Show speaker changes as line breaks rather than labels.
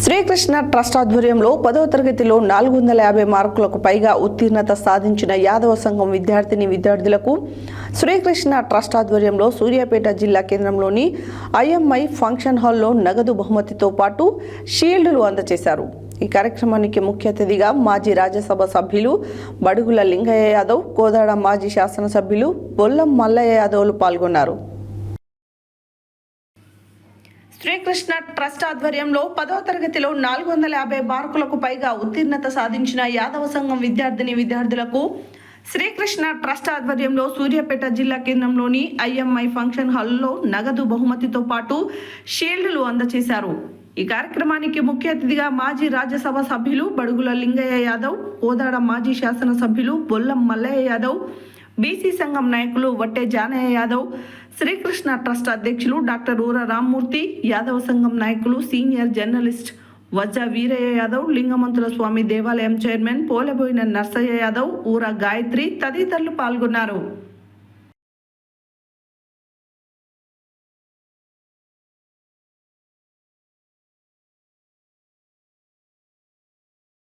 Srikrishna trust ఆధ్వర్యంలో 10వ తరగతిలో 450 మార్కులకు పైగా ఉత్తీర్ణత సాధించిన యాదవ సంఘం విద్యార్థులకు శ్రీకృష్ణ ట్రస్ట్ ఆధ్వర్యంలో సూర్యాపేట జిల్లా కేంద్రంలోని ఐఎంఐ ఫంక్షన్ హాల్లో నగదు బహుమతితో పాటు షీల్డ్లు అందజేశారు. ఈ కార్యక్రమానికి ముఖ్య అతిథిగా మాజీ రాజ్యసభ సభ్యులు బడుగుల లింగయ్య యాదవ్, కోదాడ మాజీ శాసనసభ్యులు బొల్లం మల్లయ్య యాదవ్లు పాల్గొన్నారు. శ్రీకృష్ణ ట్రస్ట్ ఆధ్వర్యంలో 10వ తరగతిలో 450 మార్కులకు పైగా ఉత్తీర్ణత సాధించిన యాదవ సంఘం విద్యార్థులకు శ్రీకృష్ణ ట్రస్ట్ ఆధ్వర్యంలో సూర్యాపేట జిల్లా కేంద్రంలోని ఐఎంఐ ఫంక్షన్ హాల్లో నగదు బహుమతితో పాటు షీల్డ్లు అందజేశారు. ఈ కార్యక్రమానికి ముఖ్య అతిథిగా మాజీ రాజ్యసభ సభ్యులు బడుగుల లింగయ్య యాదవ్, కోదాడ మాజీ శాసనసభ్యులు బొల్లం మల్లయ్య యాదవ్, బీసీ సంఘం నాయకులు వట్టే జానయ్య యాదవ్, శ్రీకృష్ణ ట్రస్ట్ అధ్యక్షులు డాక్టర్ ఊర రామ్మూర్తి, యాదవ సంఘం నాయకులు సీనియర్ జర్నలిస్ట్ వజ్జ వీరయ్య యాదవ్, లింగమంతుల స్వామి దేవాలయం చైర్మన్ పోలబోయిన నర్సయ్య యాదవ్, ఊర గాయత్రి తదితరులు పాల్గొన్నారు.